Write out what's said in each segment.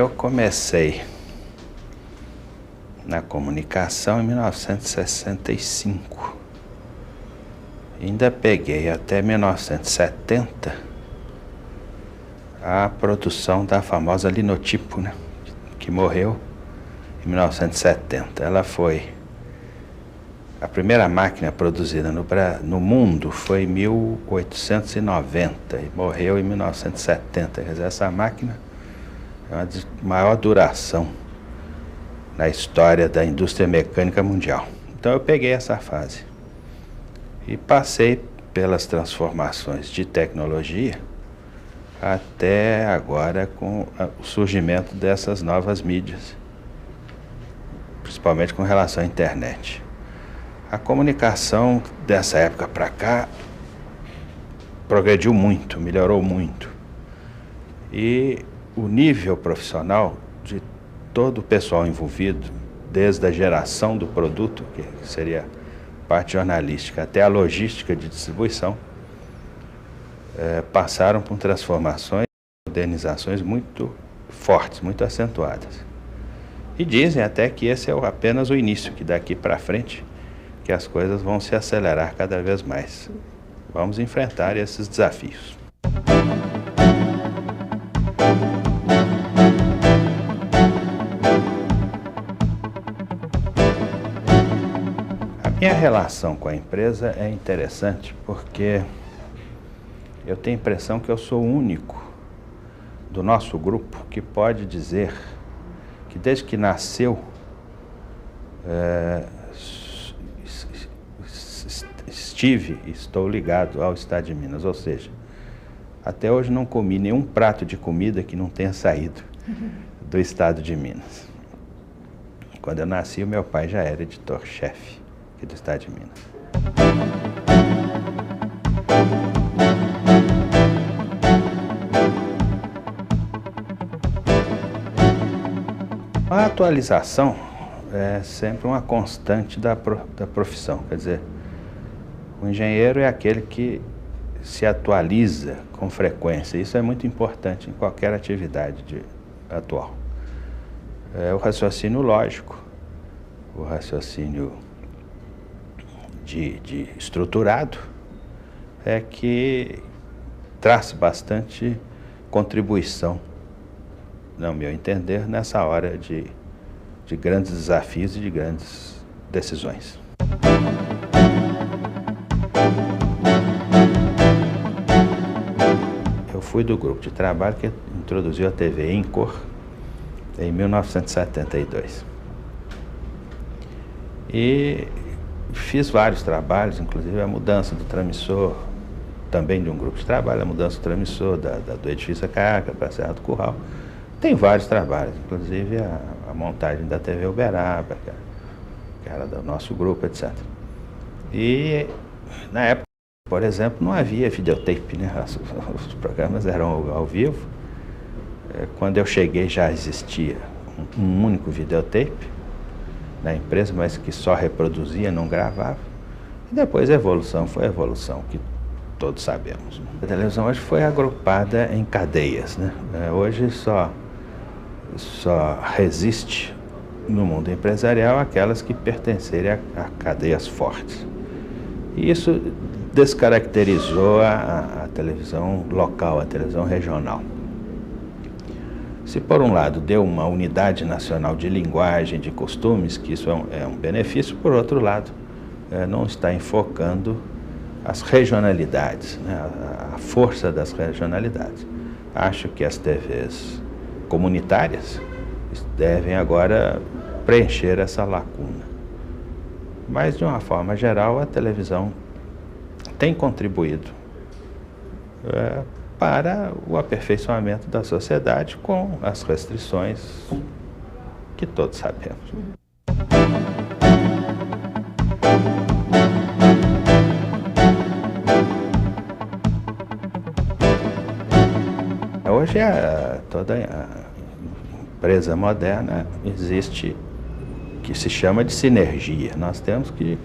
Eu comecei na comunicação em 1965. Ainda peguei até 1970 a produção da famosa Linotypo, né, que morreu em 1970. Ela foi a primeira máquina produzida no mundo foi em 1890 e morreu em 1970. Quer dizer, essa máquina é uma de maior duração na história da indústria mecânica mundial. Então eu peguei essa fase e passei pelas transformações de tecnologia até agora com o surgimento dessas novas mídias, principalmente com relação à internet. A comunicação dessa época para cá progrediu muito, melhorou muito. E o nível profissional de todo o pessoal envolvido, desde a geração do produto, que seria a parte jornalística, até a logística de distribuição, passaram por transformações, modernizações muito fortes, muito acentuadas. E dizem até que esse é apenas o início, que daqui para frente que as coisas vão se acelerar cada vez mais. Vamos enfrentar esses desafios. A minha relação com a empresa é interessante porque eu tenho a impressão que eu sou o único do nosso grupo que pode dizer que desde que nasceu estive e estou ligado ao Estado de Minas, ou seja, até hoje não comi nenhum prato de comida que não tenha saído do Estado de Minas. Quando eu nasci, o meu pai já era editor-chefe aqui do Estado de Minas. A atualização é sempre uma constante da profissão, quer dizer, o engenheiro é aquele que se atualiza com frequência. Isso é muito importante em qualquer atividade atual. O raciocínio lógico, o raciocínio de estruturado é que traz bastante contribuição, no meu entender, nessa hora de grandes desafios e de grandes decisões. Eu fui do grupo de trabalho que introduziu a TV em cor em 1972. E fiz vários trabalhos, inclusive a mudança do transmissor, também de um grupo de trabalho, a mudança do transmissor do edifício Carca para a Serra do Curral. Tem vários trabalhos, inclusive a montagem da TV Uberaba, que era do nosso grupo, etc. E na época, por exemplo, não havia videotape, né? Os programas eram ao vivo. Quando eu cheguei já existia um único videotape na empresa, mas que só reproduzia, não gravava. E depois a evolução foi a evolução que todos sabemos. A televisão hoje foi agrupada em cadeias, né? Hoje só resiste no mundo empresarial aquelas que pertencerem a cadeias fortes. E isso descaracterizou a televisão local, a televisão regional. Se por um lado deu uma unidade nacional de linguagem, de costumes, que isso é um benefício, por outro lado não está enfocando as regionalidades, né? A força das regionalidades. Acho que as TVs comunitárias devem agora preencher essa lacuna. Mas, de uma forma geral, a televisão tem contribuído para o aperfeiçoamento da sociedade com as restrições que todos sabemos. Hoje, toda a empresa moderna existe que se chama de sinergia. Nós temos que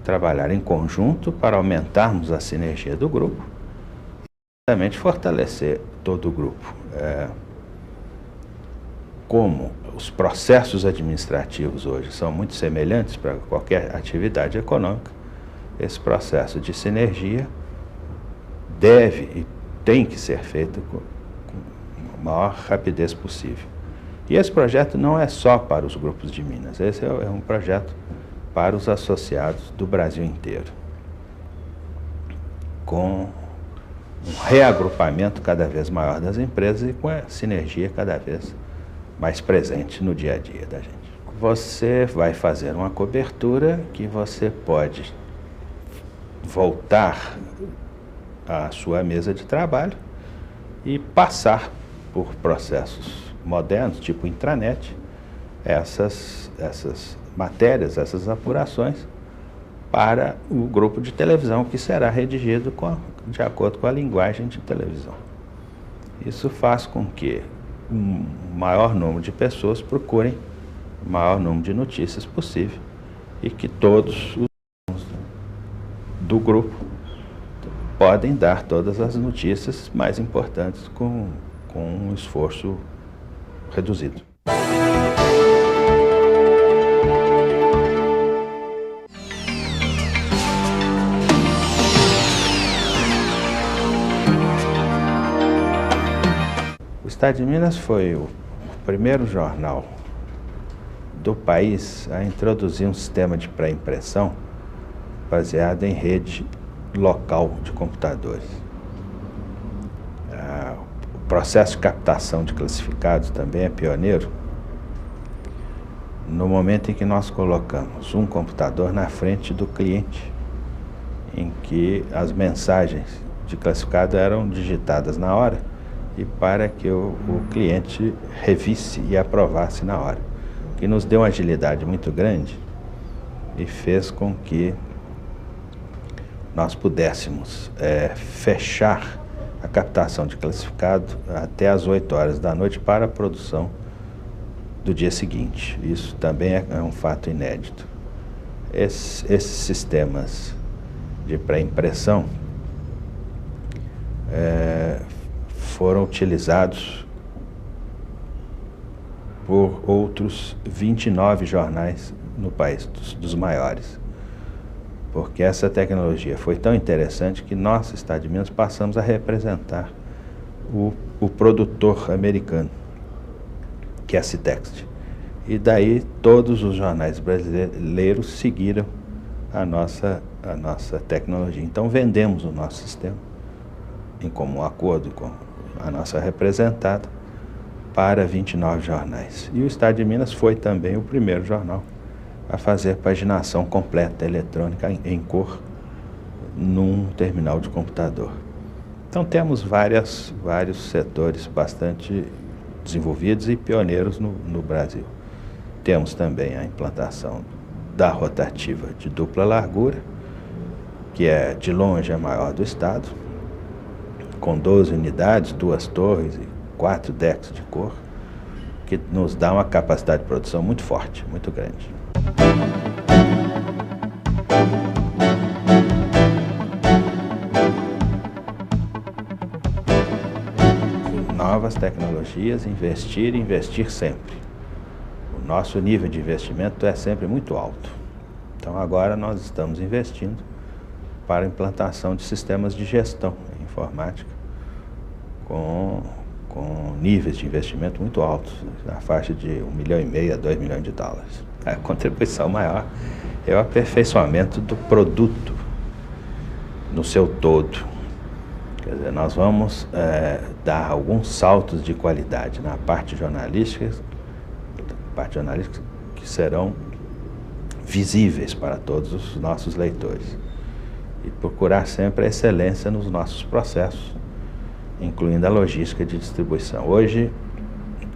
trabalhar em conjunto para aumentarmos a sinergia do grupo e também fortalecer todo o grupo. como os processos administrativos hoje são muito semelhantes para qualquer atividade econômica, esse processo de sinergia deve e tem que ser feito com a maior rapidez possível. E esse projeto não é só para os grupos de Minas, esse é um projeto para os associados do Brasil inteiro, com um reagrupamento cada vez maior das empresas e com a sinergia cada vez mais presente no dia a dia da gente. Você vai fazer uma cobertura que você pode voltar à sua mesa de trabalho e passar por processos modernos, tipo intranet, essas matérias, essas apurações para o grupo de televisão que será redigido de acordo com a linguagem de televisão. Isso faz com que um maior número de pessoas procurem o maior número de notícias possível e que todos os do grupo podem dar todas as notícias mais importantes com um esforço reduzido. O Estado de Minas foi o primeiro jornal do país a introduzir um sistema de pré-impressão baseado em rede local de computadores. O processo de captação de classificados também é pioneiro no momento em que nós colocamos um computador na frente do cliente, em que as mensagens de classificado eram digitadas na hora e para que o cliente revisse e aprovasse na hora, que nos deu uma agilidade muito grande e fez com que nós pudéssemos fechar a captação de classificado até às 8 horas da noite para a produção do dia seguinte. Isso também é um fato inédito. Esses sistemas de pré-impressão foram utilizados por outros 29 jornais no país, dos maiores. Porque essa tecnologia foi tão interessante que nós, Estado de Minas, passamos a representar o produtor americano, que é a Citext. E daí todos os jornais brasileiros seguiram a nossa tecnologia. Então vendemos o nosso sistema, em comum acordo com a nossa representada, para 29 jornais. E o Estado de Minas foi também o primeiro jornal a fazer paginação completa eletrônica em cor num terminal de computador. Então temos vários setores bastante desenvolvidos e pioneiros no Brasil. Temos também a implantação da rotativa de dupla largura, que é de longe a maior do estado, com 12 unidades, 2 torres e 4 decks de cor, que nos dá uma capacidade de produção muito forte, muito grande. Novas tecnologias, investir sempre. O nosso nível de investimento é sempre muito alto. Então agora nós estamos investindo para a implantação de sistemas de gestão informática com níveis de investimento muito altos, na faixa de $1,5 milhão a $2 milhões. A contribuição maior é o aperfeiçoamento do produto no seu todo. Quer dizer, nós vamos dar alguns saltos de qualidade na parte jornalística que serão visíveis para todos os nossos leitores. E procurar sempre a excelência nos nossos processos, incluindo a logística de distribuição. Hoje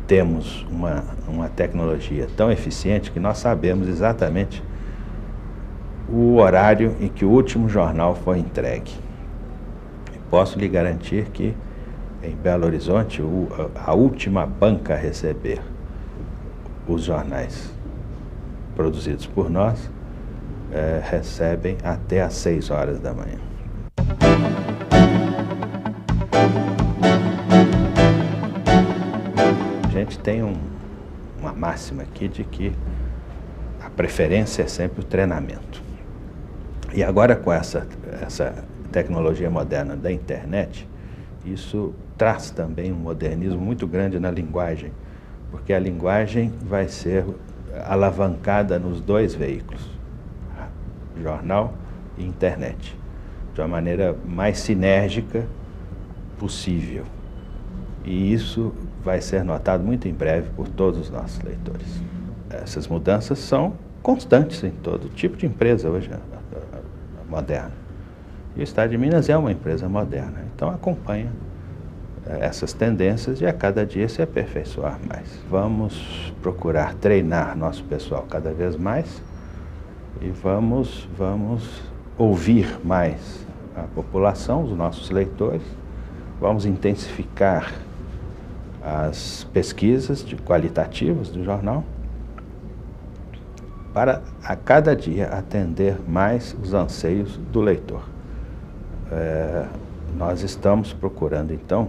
temos uma tecnologia tão eficiente que nós sabemos exatamente o horário em que o último jornal foi entregue. Posso lhe garantir que em Belo Horizonte a última banca a receber os jornais produzidos por nós recebem até às 6 horas da manhã. A gente tem uma máxima aqui de que a preferência é sempre o treinamento. E agora com essa tecnologia moderna da internet, isso traz também um modernismo muito grande na linguagem, porque a linguagem vai ser alavancada nos dois veículos, jornal e internet, de uma maneira mais sinérgica possível. E isso vai ser notado muito em breve por todos os nossos leitores. Essas mudanças são constantes em todo tipo de empresa hoje moderna. E o Estado de Minas é uma empresa moderna, então acompanha essas tendências e a cada dia se aperfeiçoar mais. Vamos procurar treinar nosso pessoal cada vez mais e vamos ouvir mais a população, os nossos leitores, vamos intensificar as pesquisas qualitativas do jornal para a cada dia atender mais os anseios do leitor. Nós estamos procurando então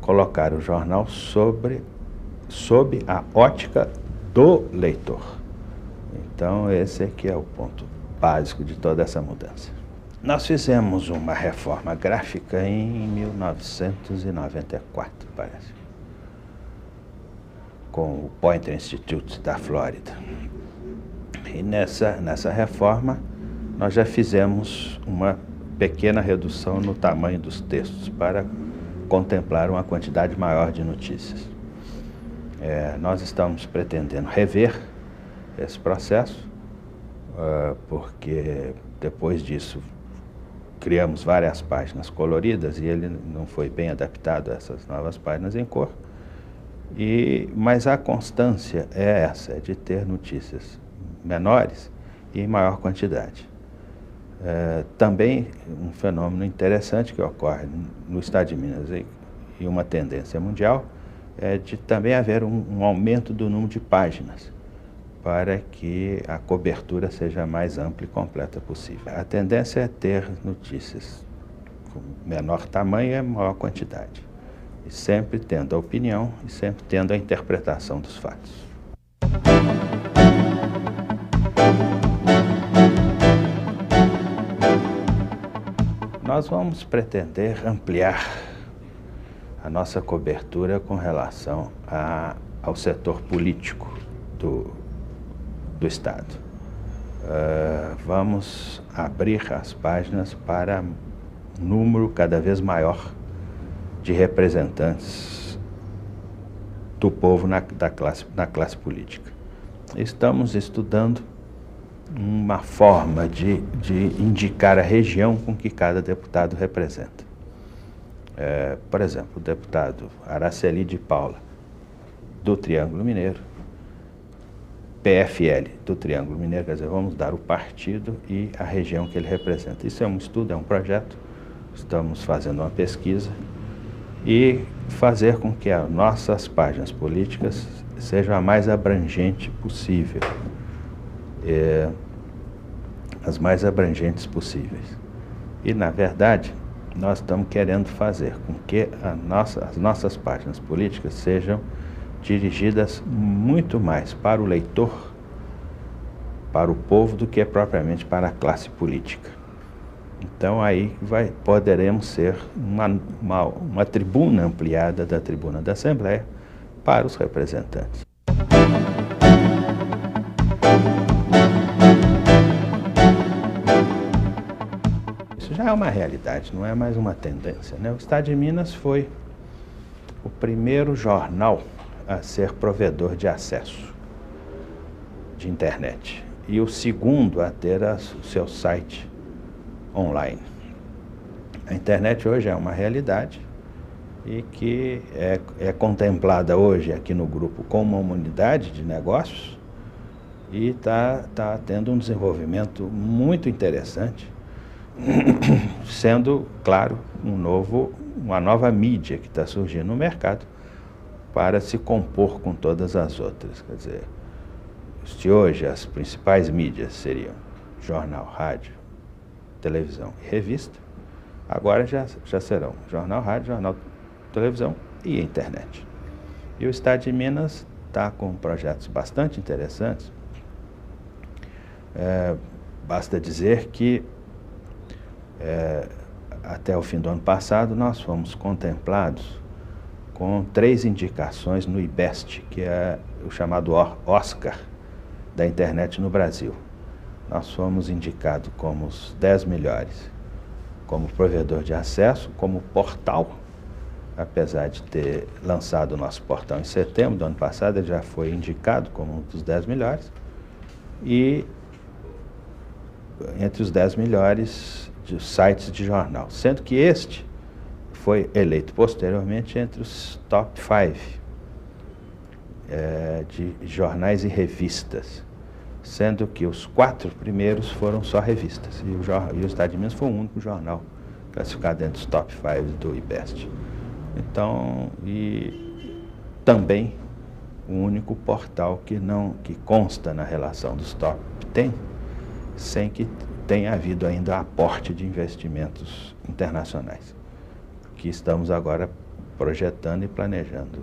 colocar o jornal sob a ótica do leitor. Então esse aqui é o ponto básico de toda essa mudança. Nós fizemos uma reforma gráfica em 1994, parece, com o Poynter Institute da Flórida. E nessa reforma nós já fizemos uma pequena redução no tamanho dos textos para contemplar uma quantidade maior de notícias. Nós estamos pretendendo rever esse processo, porque depois disso criamos várias páginas coloridas e ele não foi bem adaptado a essas novas páginas em cor. Mas a constância é essa, é de ter notícias menores e em maior quantidade. Também um fenômeno interessante que ocorre no Estado de Minas e uma tendência mundial é de também haver um aumento do número de páginas para que a cobertura seja mais ampla e completa possível. A tendência é ter notícias com menor tamanho e maior quantidade, e sempre tendo a opinião e sempre tendo a interpretação dos fatos. Nós vamos pretender ampliar a nossa cobertura com relação ao setor político do Estado. Vamos abrir as páginas para um número cada vez maior de representantes do povo na classe política. Estamos estudando uma forma de indicar a região com que cada deputado representa. Por exemplo, o deputado Araceli de Paula, do Triângulo Mineiro, PFL do Triângulo Mineiro, quer dizer, vamos dar o partido e a região que ele representa. Isso é um estudo, é um projeto, estamos fazendo uma pesquisa e fazer com que as nossas páginas políticas sejam a mais abrangente possível, as mais abrangentes possíveis. E, na verdade, nós estamos querendo fazer com que as nossas páginas políticas sejam dirigidas muito mais para o leitor, para o povo, do que propriamente para a classe política. Então aí poderemos ser uma tribuna ampliada da tribuna da Assembleia para os representantes. Isso já é uma realidade, não é mais uma tendência, né? O Estado de Minas foi o primeiro jornal a ser provedor de acesso de internet e o segundo a ter o seu site online. A internet hoje é uma realidade e que é contemplada hoje aqui no grupo como uma unidade de negócios e está tendo um desenvolvimento muito interessante, sendo, claro, uma nova mídia que está surgindo no mercado para se compor com todas as outras. Quer dizer, se hoje as principais mídias seriam jornal, rádio, televisão e revista, agora já serão jornal, rádio, jornal, televisão e internet. E o Estado de Minas está com projetos bastante interessantes. Basta dizer que até o fim do ano passado nós fomos contemplados com 3 indicações no IBEST, que é o chamado Oscar da internet no Brasil. Nós fomos indicados como os 10 melhores, como provedor de acesso, como portal, apesar de ter lançado o nosso portal em setembro do ano passado, ele já foi indicado como um dos 10 melhores, e entre os 10 melhores de sites de jornal, sendo que este foi eleito posteriormente entre os top 5 de jornais e revistas, sendo que os 4 primeiros foram só revistas, e o Estado de Minas foi o único jornal classificado entre os top 5 do IBEST. Então, e também o único portal que consta na relação dos top 10, sem que tenha havido ainda aporte de investimentos internacionais, que estamos agora projetando e planejando.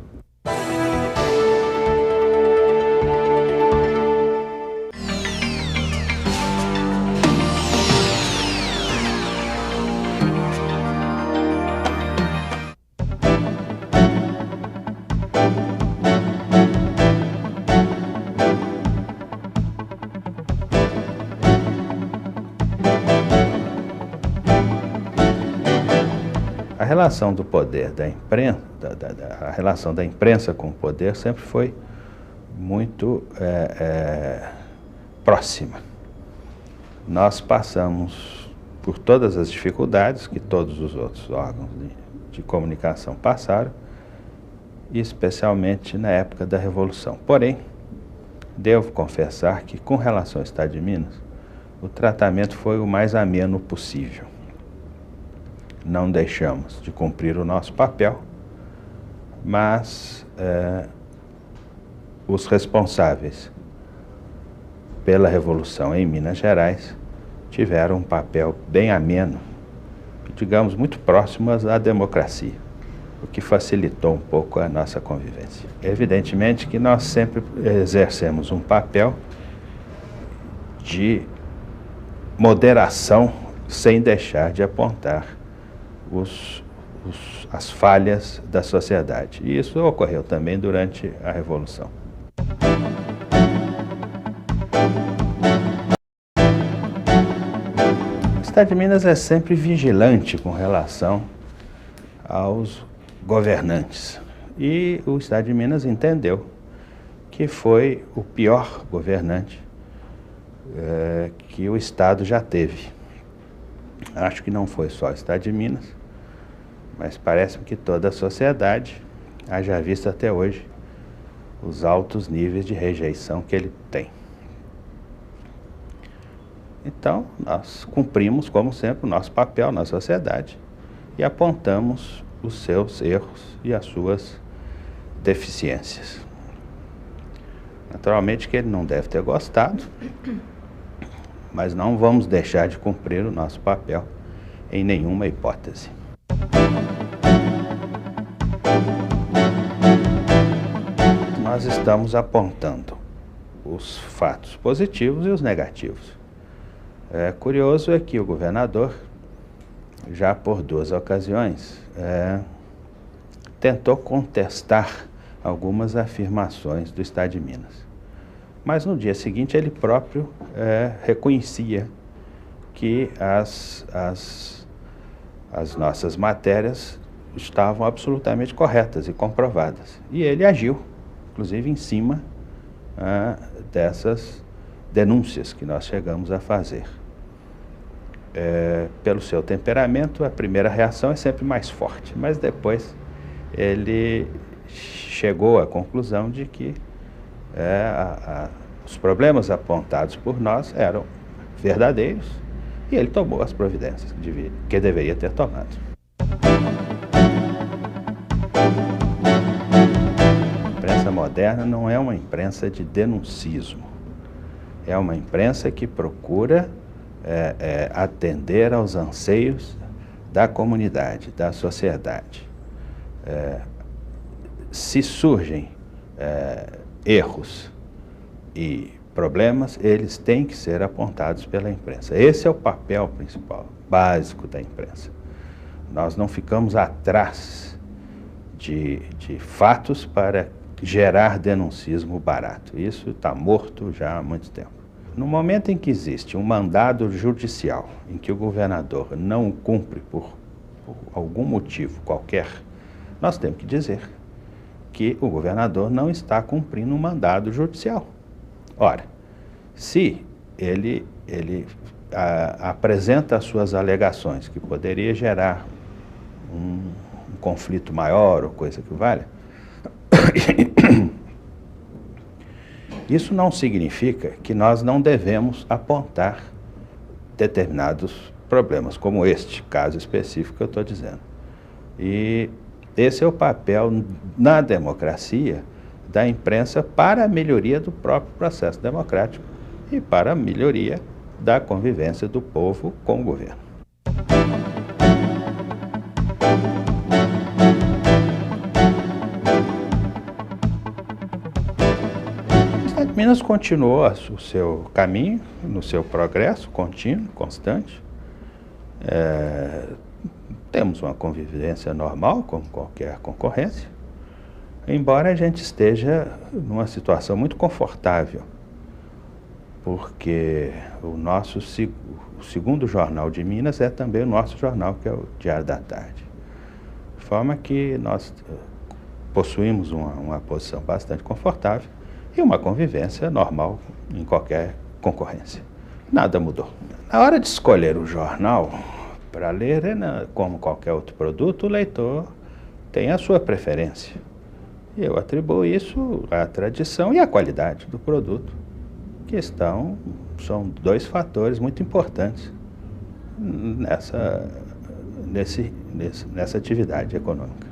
A relação do poder da imprensa, a relação da imprensa com o poder sempre foi muito próxima. Nós passamos por todas as dificuldades que todos os outros órgãos de comunicação passaram, especialmente na época da Revolução. Porém, devo confessar que, com relação ao Estado de Minas, o tratamento foi o mais ameno possível. Não deixamos de cumprir o nosso papel, mas os responsáveis pela Revolução em Minas Gerais tiveram um papel bem ameno, digamos, muito próximo à democracia, o que facilitou um pouco a nossa convivência. Evidentemente que nós sempre exercemos um papel de moderação, sem deixar de apontar as falhas da sociedade. E isso ocorreu também durante a Revolução. O Estado de Minas é sempre vigilante com relação aos governantes. E o Estado de Minas entendeu que foi o pior governante que o Estado já teve. Acho que não foi só o Estado de Minas, mas parece-me que toda a sociedade, haja visto até hoje os altos níveis de rejeição que ele tem. Então, nós cumprimos, como sempre, o nosso papel na sociedade e apontamos os seus erros e as suas deficiências. Naturalmente que ele não deve ter gostado, mas não vamos deixar de cumprir o nosso papel em nenhuma hipótese. Nós estamos apontando os fatos positivos e os negativos. Curioso é que o governador, já por 2 ocasiões, tentou contestar algumas afirmações do Estado de Minas. Mas no dia seguinte ele próprio reconhecia que as nossas matérias estavam absolutamente corretas e comprovadas. E ele agiu, inclusive, em cima dessas denúncias que nós chegamos a fazer. Pelo seu temperamento, a primeira reação é sempre mais forte, mas depois ele chegou à conclusão de que os problemas apontados por nós eram verdadeiros e ele tomou as providências que deveria ter tomado. A imprensa moderna não é uma imprensa de denuncismo, é uma imprensa que procura atender aos anseios da comunidade, da sociedade. Se surgem erros e problemas, eles têm que ser apontados pela imprensa. Esse é o papel principal, básico da imprensa. Nós não ficamos atrás de fatos para gerar denuncismo barato. Isso está morto já há muito tempo. No momento em que existe um mandado judicial, em que o governador não cumpre por algum motivo qualquer, nós temos que dizer que o governador não está cumprindo um mandado judicial. Ora, se ele apresenta as suas alegações, que poderia gerar um conflito maior ou coisa que valha, isso não significa que nós não devemos apontar determinados problemas, como este caso específico que eu estou dizendo. E esse é o papel na democracia da imprensa para a melhoria do próprio processo democrático e para a melhoria da convivência do povo com o governo. Minas continuou o seu caminho, no seu progresso contínuo, constante. Temos uma convivência normal, como qualquer concorrência, embora a gente esteja numa situação muito confortável, porque o segundo jornal de Minas é também o nosso jornal, que é o Diário da Tarde. De forma que nós possuímos uma posição bastante confortável e uma convivência normal em qualquer concorrência. Nada mudou. Na hora de escolher o jornal para ler, como qualquer outro produto, o leitor tem a sua preferência. E eu atribuo isso à tradição e à qualidade do produto, que são dois fatores muito importantes nessa atividade econômica.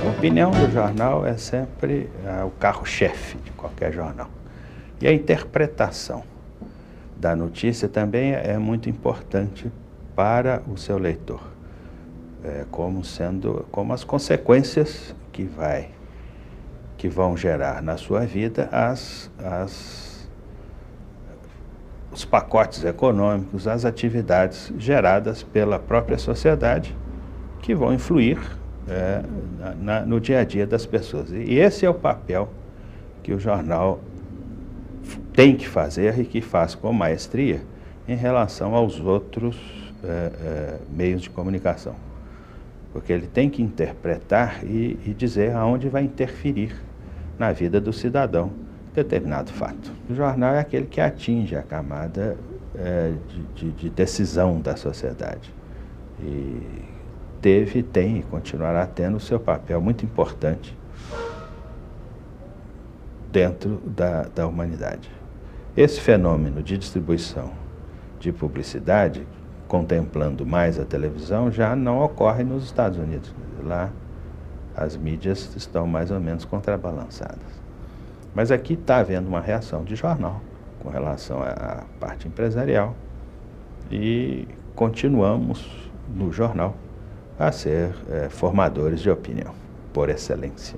A opinião do jornal é sempre o carro-chefe de qualquer jornal. E a interpretação da notícia também é muito importante para o seu leitor, como as consequências que vão gerar na sua vida os pacotes econômicos, as atividades geradas pela própria sociedade, que vão influir no dia a dia das pessoas. E esse é o papel que o jornal tem que fazer e que faz com maestria em relação aos outros meios de comunicação. Porque ele tem que interpretar e dizer aonde vai interferir na vida do cidadão determinado fato. O jornal é aquele que atinge a camada de decisão da sociedade. E tem e continuará tendo o seu papel muito importante dentro da humanidade. Esse fenômeno de distribuição de publicidade, contemplando mais a televisão, já não ocorre nos Estados Unidos. Lá as mídias estão mais ou menos contrabalançadas. Mas aqui está havendo uma reação de jornal com relação à parte empresarial e continuamos no jornal a ser formadores de opinião, por excelência.